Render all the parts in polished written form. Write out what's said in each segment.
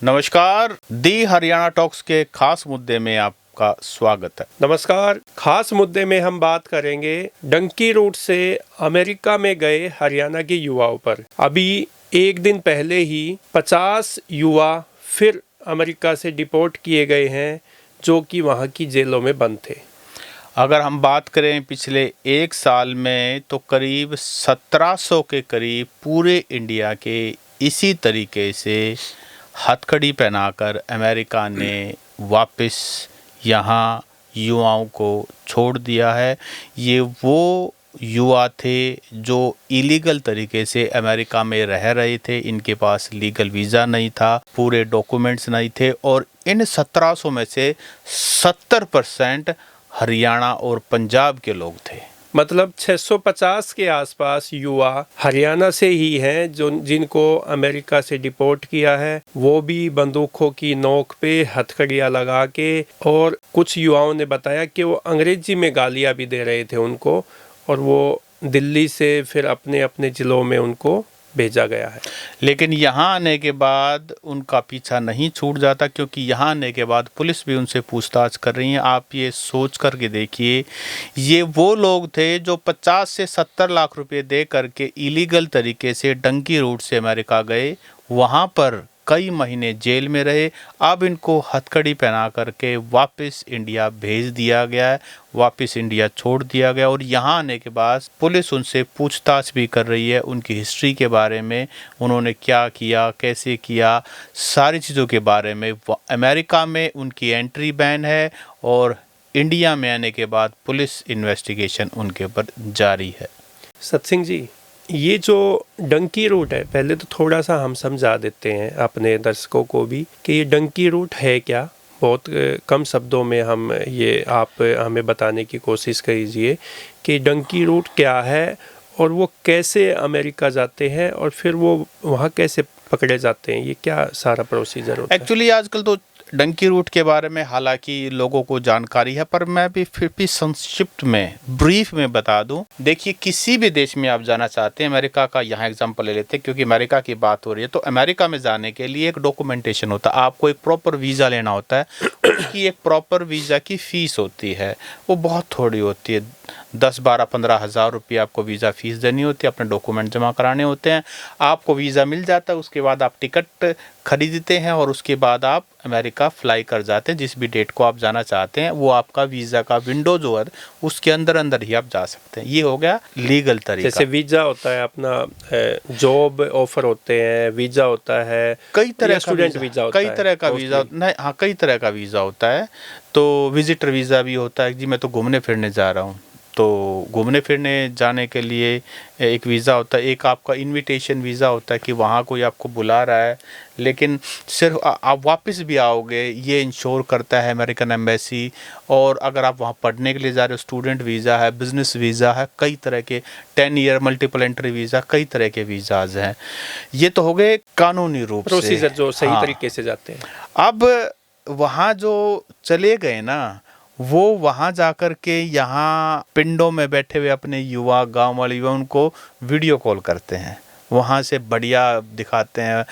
नमस्कार, दी हरियाणा टॉक्स के खास मुद्दे में आपका स्वागत है। नमस्कार। खास मुद्दे में हम बात करेंगे डंकी रूट से अमेरिका में गए हरियाणा के युवाओं पर। अभी एक दिन पहले ही 50 युवा फिर अमेरिका से डिपोर्ट किए गए हैं, जो कि वहाँ की जेलों में बंद थे। अगर हम बात करें पिछले एक साल में तो करीब 1700 के करीब पूरे इंडिया के इसी तरीके से हथकड़ी पहनाकर अमेरिका ने वापस यहाँ युवाओं को छोड़ दिया है। ये वो युवा थे जो इलीगल तरीके से अमेरिका में रह रहे थे, इनके पास लीगल वीज़ा नहीं था, पूरे डॉक्यूमेंट्स नहीं थे और इन 1700 में से 70% हरियाणा और पंजाब के लोग थे। मतलब 650 के आसपास युवा हरियाणा से ही हैं जो जिनको अमेरिका से डिपोर्ट किया है, वो भी बंदूकों की नोक पे हथकड़ियाँ लगा के। और कुछ युवाओं ने बताया कि वो अंग्रेजी में गालियाँ भी दे रहे थे उनको, और वो दिल्ली से फिर अपने अपने ज़िलों में उनको भेजा गया है। लेकिन यहाँ आने के बाद उनका पीछा नहीं छूट जाता, क्योंकि यहाँ आने के बाद पुलिस भी उनसे पूछताछ कर रही है। आप ये सोच करके देखिए, ये वो लोग थे जो 50 से 70 लाख रुपए दे करके इलीगल तरीके से डंकी रूट से अमेरिका गए, वहाँ पर कई महीने जेल में रहे। अब इनको हथकड़ी पहना करके वापस इंडिया भेज दिया गया है, वापस इंडिया छोड़ दिया गया। और यहाँ आने के बाद पुलिस उनसे पूछताछ भी कर रही है, उनकी हिस्ट्री के बारे में, उन्होंने क्या किया, कैसे किया, सारी चीज़ों के बारे में। अमेरिका में उनकी एंट्री बैन है और इंडिया में आने के बाद पुलिस इन्वेस्टिगेशन उनके ऊपर जारी है। सत्सिंह जी, ये जो डंकी रूट है, पहले तो थोड़ा सा हम समझा देते हैं अपने दर्शकों को भी कि ये डंकी रूट है क्या। बहुत कम शब्दों में हम ये आप हमें बताने की कोशिश कीजिए कि डंकी रूट क्या है और वो कैसे अमेरिका जाते हैं और फिर वो वहाँ कैसे पकड़े जाते हैं। ये क्या सारा प्रोसीजर होता है? एक्चुअली आजकल तो डंकी रूट के बारे में हालांकि लोगों को जानकारी है, पर मैं भी फिर भी संक्षिप्त में ब्रीफ में बता दूं। देखिए, किसी भी देश में आप जाना चाहते हैं, अमेरिका का यहाँ एग्जांपल ले लेते हैं क्योंकि अमेरिका की बात हो रही है, तो अमेरिका में जाने के लिए एक डॉक्यूमेंटेशन होता है, आपको एक प्रॉपर वीज़ा लेना होता है। उसकी एक प्रॉपर वीज़ा की फ़ीस होती है, वो बहुत थोड़ी होती है, 10, 12, 15 हज़ार रुपये आपको वीज़ा फ़ीस देनी होती है, अपने डॉक्यूमेंट जमा कराने होते हैं, आपको वीज़ा मिल जाता है। उसके बाद आप टिकट खरीदते हैं और उसके बाद आप अमेरिका फ्लाई कर जाते हैं। जिस भी डेट को आप जाना चाहते हैं, वो आपका वीज़ा का विंडो जो है उसके अंदर अंदर ही आप जा सकते हैं। ये हो गया लीगल तरीका। जैसे वीज़ा होता है अपना, जॉब ऑफर होते हैं, वीज़ा होता है, कई तरह स्टूडेंट वीज़ा होता है, कई तरह का वीज़ा नहीं, हाँ, कई तरह का वीज़ा होता है। तो विजिटर वीज़ा भी होता है, जी मैं तो घूमने फिरने जा रहा हूँ, तो घूमने फिरने जाने के लिए एक वीज़ा होता है। एक आपका इनविटेशन वीज़ा होता है कि वहाँ कोई आपको बुला रहा है, लेकिन सिर्फ आप वापस भी आओगे ये इंश्योर करता है अमेरिकन एम्बेसी। और अगर आप वहाँ पढ़ने के लिए जा रहे हो, स्टूडेंट वीज़ा है, बिज़नेस वीज़ा है, कई तरह के 10 ईयर मल्टीपल एंट्री वीज़ा, कई तरह के वीज़ाज़ हैं। ये तो हो गए कानूनी रूप से प्रोसीजर जो सही हाँ। तरीके से जाते हैं। अब वहाँ जो चले गए ना, वो वहाँ जाकर के यहाँ पिंडों में बैठे हुए अपने युवा, गांव वाले युवा, उनको वीडियो कॉल करते हैं, वहाँ से बढ़िया दिखाते हैं,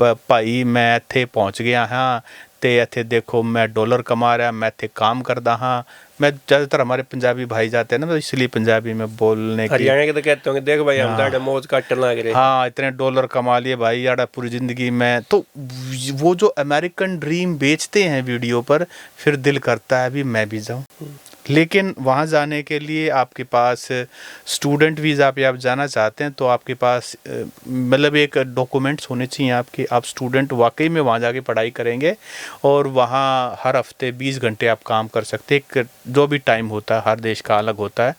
भाई मैं इत्थे पहुँच गया हाँ, ते इत्थे देखो मैं डॉलर कमा रहा, मैं इत्थे काम करदा हाँ। मैं ज़्यादातर हमारे पंजाबी भाई जाते हैं ना, तो इसलिए पंजाबी में बोलने की। हरियाणा के तो कहते होंगे, देख भाई हम तो मौज काटने लग रहे, हाँ इतने डॉलर कमा लिए भाई यार पूरी ज़िंदगी में। तो वो जो अमेरिकन ड्रीम बेचते हैं वीडियो पर, फिर दिल करता है भी मैं भी जाऊँ। लेकिन वहाँ जाने के लिए आपके पास स्टूडेंट वीज़ा पे आप जाना चाहते हैं तो आपके पास मतलब एक डॉक्यूमेंट्स होने चाहिए आपके, आप स्टूडेंट वाकई में वहाँ जाके पढ़ाई करेंगे और वहाँ हर हफ्ते 20 घंटे आप काम कर सकते हैं। एक जो भी टाइम होता है, हर देश का अलग होता है।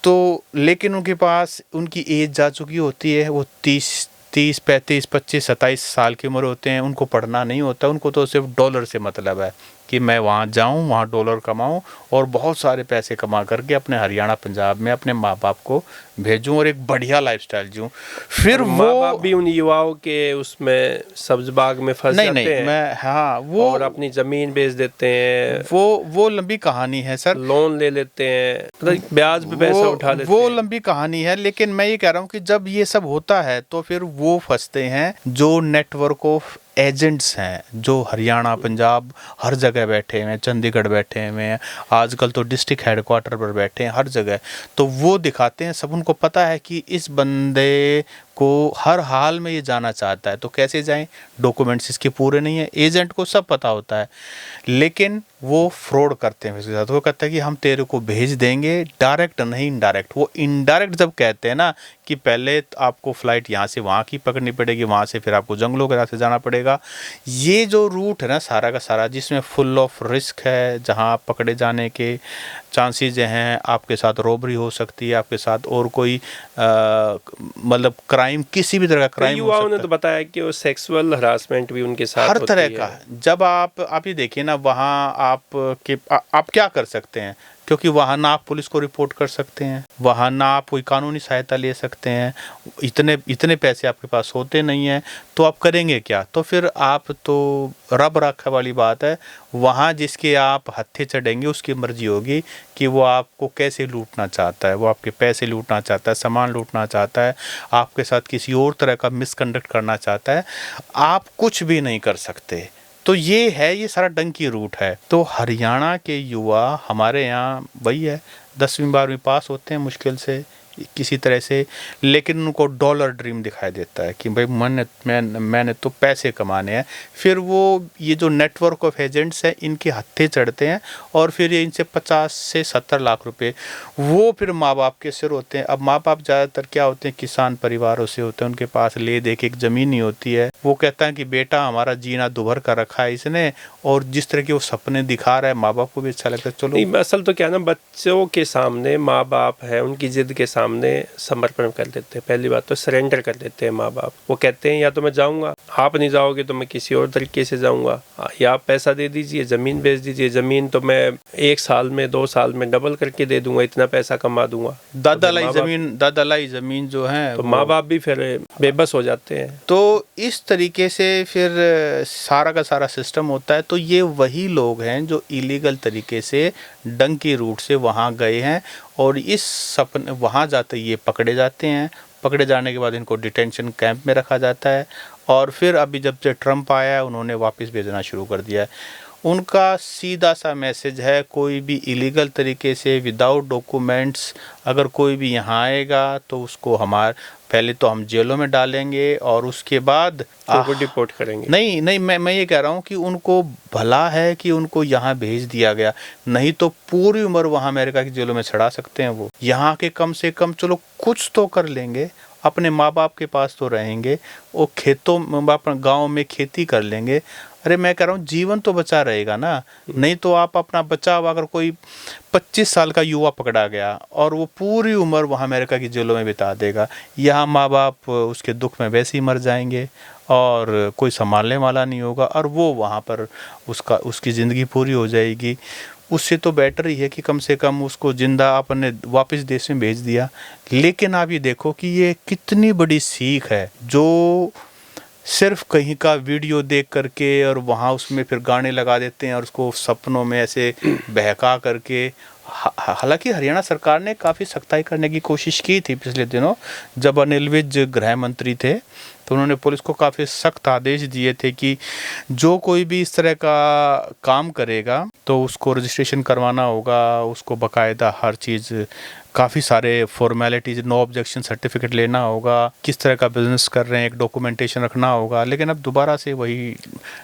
तो लेकिन उनके पास उनकी एज जा चुकी होती है, वो 30, 35, 25, 27 साल की उम्र होते हैं, उनको पढ़ना नहीं होता, उनको तो सिर्फ डॉलर से मतलब है कि मैं वहाँ जाऊँ, वहाँ डॉलर कमाऊँ और बहुत सारे पैसे कमा करके अपने हरियाणा पंजाब में अपने माँ बाप को भेजूँ और एक बढ़िया लाइफस्टाइल जीऊँ। फिर माँ बाप भी उन युवाओं के उसमें सब्ज बाग में फंस जाते हैं। मैं हाँ वो और अपनी ज़मीन बेच देते हैं, वो लंबी कहानी है सर, लोन ले लेते हैं, मतलब ब्याज पे पैसा उठा लेते वो हैं। लंबी कहानी है। लेकिन मैं ये कह रहा हूँ कि जब ये सब होता है तो फिर वो फंसते हैं जो नेटवर्क ऑफ एजेंट्स हैं जो हरियाणा, पंजाब हर जगह बैठे हुए हैं, चंडीगढ़ बैठे हुए हैं, आजकल तो डिस्ट्रिक्ट हेडक्वार्टर पर बैठे हैं हर जगह। तो वो दिखाते हैं, सब उनको पता है कि इस बंदे को हर हाल में ये जाना चाहता है, तो कैसे जाएं, डॉक्यूमेंट्स इसके पूरे नहीं है, एजेंट को सब पता होता है, लेकिन वो फ्रॉड करते हैं इसके साथ। वो कहता है कि हम तेरे को भेज देंगे, डायरेक्ट नहीं इनडायरेक्ट। वो इनडायरेक्ट जब कहते हैं ना कि पहले आपको फ़्लाइट यहाँ से वहाँ की पकड़नी पड़ेगी, वहाँ से फिर आपको जंगलों के रास्ते जाना पड़ेगा, ये जो रूट है ना सारा का सारा, जिसमें फुल ऑफ रिस्क है, जहाँ आप पकड़े जाने के चांसेस हैं, आपके साथ रॉबरी हो सकती है, आपके साथ और कोई मतलब क्राइम, किसी भी तरह का क्राइम हो सकता है। युवाओं ने तो बताया कि वो सेक्सुअल हरासमेंट भी उनके साथ हर होती तरह है। का। जब आप ये देखिए ना, वहाँ आप क्या कर सकते हैं, क्योंकि वहाँ ना आप पुलिस को रिपोर्ट कर सकते हैं, वहाँ ना आप कोई कानूनी सहायता ले सकते हैं, इतने पैसे आपके पास होते नहीं हैं, तो आप करेंगे क्या? तो फिर आप तो रब रखा वाली बात है, वहाँ जिसके आप हत्थे चढ़ेंगे उसकी मर्जी होगी कि वो आपको कैसे लूटना चाहता है, वो आपके पैसे लूटना चाहता है, सामान लूटना चाहता है, आपके साथ किसी और तरह का मिसकंडक्ट करना चाहता है, आप कुछ भी नहीं कर सकते। तो ये है, ये सारा डंकी रूट है। तो हरियाणा के युवा हमारे यहाँ वही है, 10वीं 12वीं पास होते हैं मुश्किल से किसी तरह से, लेकिन उनको डॉलर ड्रीम दिखाई देता है कि भाई मैंने तो पैसे कमाने हैं। फिर वो ये जो नेटवर्क ऑफ एजेंट्स हैं इनके हत्थे चढ़ते हैं और फिर ये इनसे 50 से 70 लाख रुपए वो फिर माँ बाप के सिर होते हैं। अब माँ बाप ज़्यादातर क्या होते हैं, किसान परिवारों से होते हैं, उनके पास ले दे के एक ज़मीन ही होती है। वो कहता है कि बेटा हमारा जीना दुभर कर रखा है इसने, और जिस तरह के वो सपने दिखा रहा है माँ बाप को भी अच्छा लगता है। चलो नहीं, असल तो क्या ना, बच्चों के सामने माँ बाप है, उनकी जिद के सामने समर्पण कर देते हैं। पहली बात तो सरेंडर कर देते हैं माँ बाप। वो कहते हैं या तो मैं जाऊंगा, आप नहीं जाओगे तो मैं किसी और तरीके से जाऊंगा, या आप पैसा दे दीजिए, ज़मीन बेच दीजिए, ज़मीन तो मैं 1 साल में 2 साल में डबल करके दे दूंगा, इतना पैसा कमा दूंगा। दादा लाई ज़मीन जो है, तो माँ बाप भी फिर बेबस हो जाते हैं। तो इस तरीके से फिर सारा का सारा सिस्टम होता है। तो ये वही लोग हैं जो इलीगल तरीके से डंकी रूट से वहाँ गए हैं, और इस सपने वहाँ जाते ये पकड़े जाते हैं। पकड़े जाने के बाद इनको डिटेंशन कैंप में रखा जाता है, और फिर अभी जब से ट्रम्प आया है उन्होंने वापस भेजना शुरू कर दिया है। उनका सीधा सा मैसेज है, कोई भी इलीगल तरीके से विदाउट डॉक्यूमेंट्स अगर कोई भी यहाँ आएगा तो उसको पहले तो हम जेलों में डालेंगे, और उसके बाद उनको डिपोर्ट करेंगे। नहीं, मैं ये कह रहा हूँ कि उनको भला है कि उनको यहाँ भेज दिया गया, नहीं तो पूरी उम्र वहाँ अमेरिका की जेलों में चढ़ा सकते हैं। वो यहाँ के कम से कम चलो कुछ तो कर लेंगे, अपने माँ बाप के पास तो रहेंगे, वो खेतों में अपने गाँव में खेती कर लेंगे। अरे मैं कह रहा हूँ जीवन तो बचा रहेगा ना। नहीं तो आप अपना बचा हुआ अगर कोई 25 साल का युवा पकड़ा गया और वो पूरी उम्र वहाँ अमेरिका की जेलों में बिता देगा, यहाँ माँ बाप उसके दुख में वैसे ही मर जाएंगे और कोई संभालने वाला नहीं होगा, और वो वहाँ पर उसकी ज़िंदगी पूरी हो जाएगी। उससे तो बेटर ही है कि कम से कम उसको जिंदा आपने वापस देश में भेज दिया। लेकिन आप ये देखो कि ये कितनी बड़ी सीख है, जो सिर्फ कहीं का वीडियो देख करके और वहाँ उसमें फिर गाने लगा देते हैं और उसको सपनों में ऐसे बहका करके। हालांकि हरियाणा सरकार ने काफ़ी सख्ताई करने की कोशिश की थी पिछले दिनों, जब अनिल विज गृह मंत्री थे तो उन्होंने पुलिस को काफ़ी सख्त आदेश दिए थे कि जो कोई भी इस तरह का काम करेगा तो उसको रजिस्ट्रेशन करवाना होगा, उसको बाकायदा हर चीज़, काफ़ी सारे फॉर्मेलिटीज, नो ऑब्जेक्शन सर्टिफिकेट लेना होगा, किस तरह का बिजनेस कर रहे हैं एक डॉक्यूमेंटेशन रखना होगा। लेकिन अब दोबारा से वही।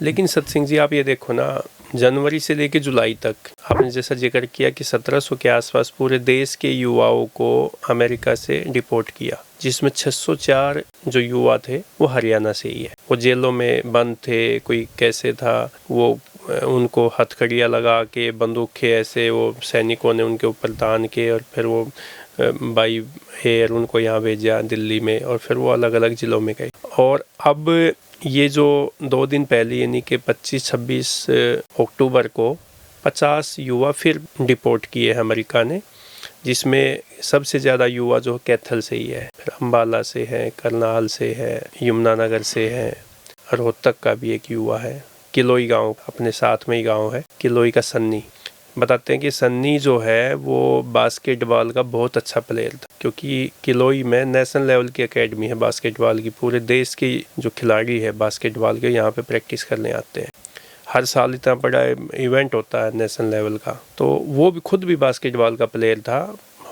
लेकिन सत्सिंह जी, आप ये देखो ना, जनवरी से लेकर जुलाई तक आपने जैसा जिक्र किया कि 1700 के आसपास पूरे देश के युवाओं को अमेरिका से डिपोर्ट किया, जिसमें 604 जो युवा थे वो हरियाणा से ही है। वो जेलों में बंद थे, कोई कैसे था, वो उनको हथकड़ियाँ लगा के बंदूकें ऐसे वो सैनिकों ने उनके ऊपर तान के, और फिर वो बाई एयर उनको यहाँ भेजा दिल्ली में, और फिर वो अलग अलग ज़िलों में गए। और अब ये जो 2 दिन पहले यानी कि 25-26 अक्टूबर को 50 युवा फिर डिपोर्ट किए हैं अमेरिका ने, जिसमें सबसे ज़्यादा युवा जो कैथल से ही है, फिर अम्बाला से है, करनाल से है, यमुनानगर से है, रोहतक का भी एक युवा है, किलोई गांव अपने साथ में ही गांव है किलोई का सन्नी। बताते हैं कि सन्नी जो है वो बास्केटबॉल का बहुत अच्छा प्लेयर था, क्योंकि किलोई में नेशनल लेवल की एकेडमी है बास्केटबॉल की, पूरे देश के जो खिलाड़ी है बास्केटबॉल के यहाँ पे प्रैक्टिस करने आते हैं। हर साल इतना बड़ा इवेंट होता है नेशनल लेवल का। तो वो भी खुद भी बास्केटबॉल का प्लेयर था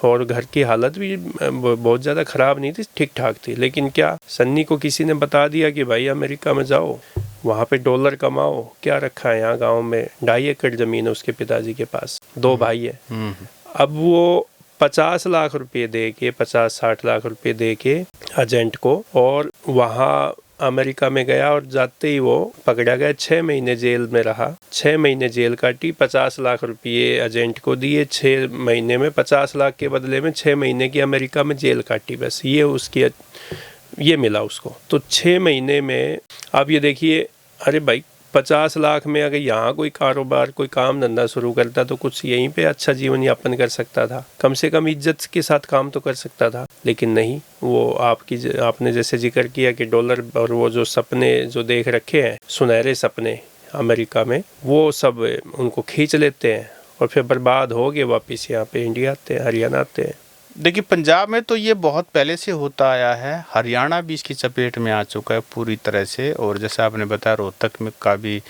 और घर की हालत भी बहुत ज़्यादा ख़राब नहीं थी, ठीक ठाक थी। लेकिन क्या सन्नी को किसी ने बता दिया कि भाई अमेरिका में जाओ, वहाँ पे डॉलर कमाओ। क्या रखा है यहाँ गांव में 2.5 एकड़ ज़मीन है उसके पिताजी के पास, 2 भाई है। अब वो 50 लाख रुपये दे के 50-60 लाख रुपये दे के एजेंट को, और वहाँ अमेरिका में गया और जाते ही वो पकड़ा गया। 6 महीने जेल में रहा, 6 महीने जेल काटी, 50 लाख रुपये एजेंट को दिए। 6 महीने में 50 लाख के बदले में 6 महीने की अमेरिका में जेल काटी, बस ये उसकी ये मिला उसको। तो 6 महीने में आप ये देखिए, अरे भाई 50 लाख में अगर यहाँ कोई कारोबार कोई काम धंधा शुरू करता तो कुछ यहीं पे अच्छा जीवन यापन कर सकता था, कम से कम इज्जत के साथ काम तो कर सकता था। लेकिन नहीं, वो आपने जैसे जिक्र किया कि डॉलर और वो जो सपने जो देख रखे हैं, सुनहरे सपने अमेरिका में, वो सब उनको खींच लेते हैं और फिर बर्बाद हो गए, वापस यहाँ पे इंडिया आते हैं, हरियाणा आते हैं। देखिए पंजाब में तो ये बहुत पहले से होता आया है, हरियाणा भी इसकी चपेट में आ चुका है पूरी तरह से। और जैसे आपने बताया रोहतक में का भी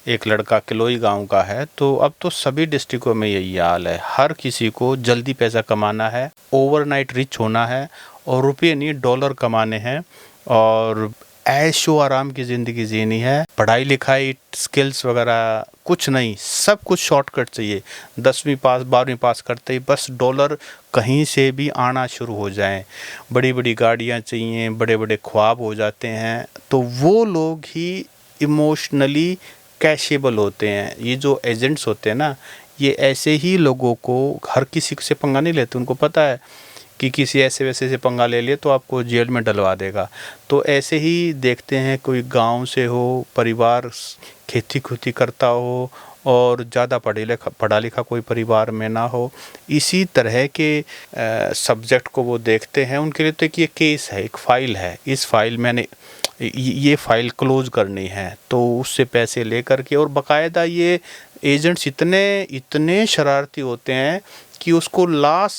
एक लड़का किलोई गांव का है, तो अब तो सभी डिस्ट्रिक्टों में यही हाल है। हर किसी को जल्दी पैसा कमाना है, ओवरनाइट रिच होना है, और रुपये नहीं डॉलर कमाने हैं, और ऐशो आराम की ज़िंदगी जीनी है। पढ़ाई लिखाई स्किल्स वगैरह कुछ नहीं, सब कुछ शॉर्टकट चाहिए। 10वीं पास 12वीं पास करते ही बस डॉलर कहीं से भी आना शुरू हो जाए, बड़ी बड़ी गाड़ियाँ चाहिए, बड़े बड़े ख्वाब हो जाते हैं। तो वो लोग ही इमोशनली कैशेबल होते हैं। ये जो एजेंट्स होते हैं ना, ये ऐसे ही लोगों को, हर किसी से पंगा नहीं लेते। उनको पता है कि किसी ऐसे वैसे से पंगा ले लिए तो आपको जेल में डलवा देगा। तो ऐसे ही देखते हैं, कोई गांव से हो, परिवार खेती खुती करता हो, और ज़्यादा पढ़ा लिखा कोई परिवार में ना हो, इसी तरह के सब्जेक्ट को वो देखते हैं। उनके लिए तो एक ये केस है, एक फ़ाइल है, इस फाइल मैंने ये फ़ाइल क्लोज करनी है, तो उससे पैसे लेकर के। और बाकायदा ये एजेंट्स इतने शरारती होते हैं कि उसको लास्ट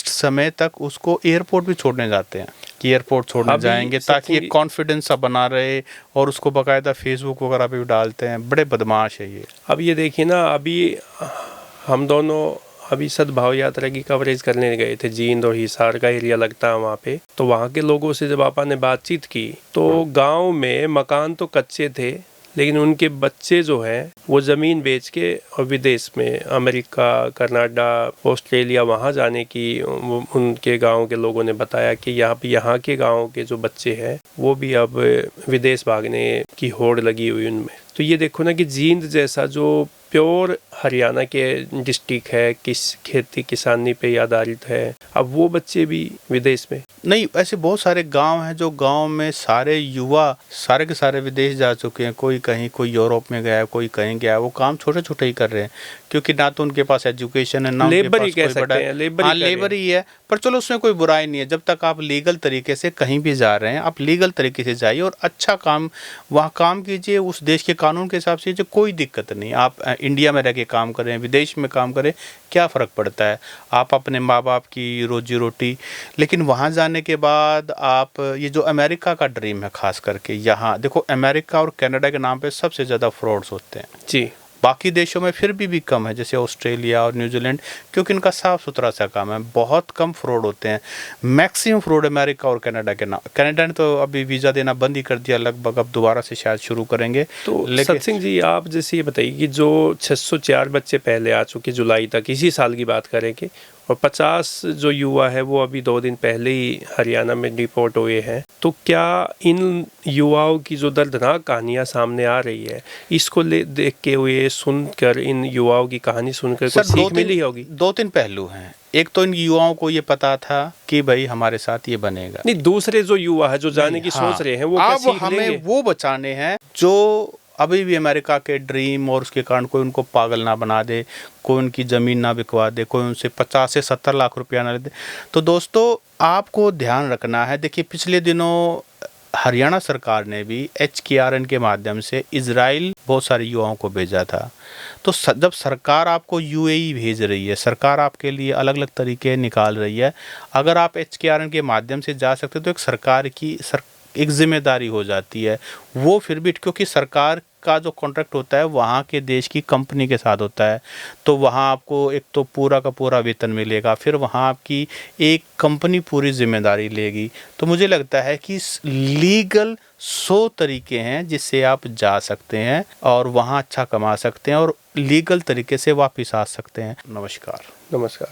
समय तक उसको एयरपोर्ट भी छोड़ने जाते हैं, कि एयरपोर्ट छोड़ने जाएंगे ताकि एक कॉन्फिडेंस सा बना रहे, और उसको बाकायदा फेसबुक वगैरह पे भी डालते हैं। बड़े बदमाश है ये। अब ये देखिए ना, अभी हम दोनों अभी सद्भाव यात्रा की कवरेज करने गए थे, जींद और हिसार का एरिया लगता है वहाँ पे। तो वहाँ के लोगों से जब आपा ने बातचीत की, तो गांव में मकान तो कच्चे थे, लेकिन उनके बच्चे जो हैं वो ज़मीन बेच के और विदेश में अमेरिका, कनाडा, ऑस्ट्रेलिया वहाँ जाने की उनके गांव के लोगों ने बताया कि यहाँ के गांव के जो बच्चे हैं वो भी अब विदेश भागने की होड़ लगी हुई उनमें। तो ये देखो ना कि जींद जैसा जो प्योर हरियाणा के डिस्ट्रिक्ट है, किस खेती किसानी पे आधारित है, अब वो बच्चे भी विदेश में। नहीं, ऐसे बहुत सारे गांव हैं जो गांव में सारे युवा सारे के सारे विदेश जा चुके हैं। कोई कहीं, कोई यूरोप में गया है, कोई कहीं गया है। वो काम छोटे छोटे ही कर रहे हैं, क्योंकि ना तो उनके पास एजुकेशन है, ना लेबर ही कह सकते हैं, लेबर ही है। पर चलो उसमें कोई बुराई नहीं है, जब तक आप लीगल तरीके से कहीं भी जा रहे हैं, आप लीगल तरीके से जाइए और अच्छा काम वहाँ काम कीजिए, उस देश के कानून के हिसाब से। कोई दिक्कत नहीं, आप इंडिया में रह के काम करें, विदेश में काम करें, क्या फ़र्क पड़ता है। आप अपने माँ बाप की रोजी रोटी। लेकिन वहाँ जाने के बाद आप, ये जो अमेरिका का ड्रीम है खास करके, यहाँ देखो अमेरिका और कनाडा के नाम पे सबसे ज़्यादा फ्रॉड्स होते हैं जी। बाकी देशों में फिर भी कम है, जैसे ऑस्ट्रेलिया और न्यूजीलैंड, क्योंकि इनका साफ़ सुथरा सा काम है, बहुत कम फ्रॉड होते हैं। मैक्सिमम फ्रॉड अमेरिका और कनाडा के नाम। कनाडा ने तो अभी वीज़ा देना बंद ही कर दिया लगभग, अब दोबारा से शायद शुरू करेंगे। तो सत्सिंह जी, आप जैसे ये बताइए कि जो 604 बच्चे पहले आ चुके जुलाई तक, इसी साल की बात करें कि, और 50 जो युवा है वो अभी 2 दिन पहले ही हरियाणा में डिपोर्ट हुए हैं, तो क्या इन युवाओं की जो दर्दनाक कहानियां सामने आ रही है, इसको देख के हुए सुनकर, इन युवाओं की कहानी सुनकर कुछ सीख मिली होगी? 2-3 पहलू हैं। एक तो इन युवाओं को ये पता था कि भाई हमारे साथ ये बनेगा। नहीं, दूसरे जो युवा है जो जाने की सोच रहे हैं, वो क्या सीख लेंगे? हमें वो बचाने हैं जो अभी भी अमेरिका के ड्रीम, और उसके कारण कोई उनको पागल ना बना दे, कोई उनकी ज़मीन ना बिकवा दे, कोई उनसे 50 से 70 लाख रुपया ना ले दे। तो दोस्तों, आपको ध्यान रखना है। देखिए पिछले दिनों हरियाणा सरकार ने भी HKRN के माध्यम से इजराइल बहुत सारे युवाओं को भेजा था। तो जब सरकार आपको UAE भेज रही है, सरकार आपके लिए अलग अलग तरीके निकाल रही है, अगर आप HKRN के माध्यम से जा सकते तो एक सरकार की एक जिम्मेदारी हो जाती है वो, फिर भी क्योंकि सरकार का जो कॉन्ट्रैक्ट होता है वहाँ के देश की कंपनी के साथ होता है, तो वहाँ आपको एक तो पूरा का पूरा वेतन मिलेगा, फिर वहाँ आपकी एक कंपनी पूरी जिम्मेदारी लेगी। तो मुझे लगता है कि लीगल 100 तरीके हैं जिससे आप जा सकते हैं और वहाँ अच्छा कमा सकते हैं और लीगल तरीके से वापस आ सकते हैं। नमस्कार। नमस्कार।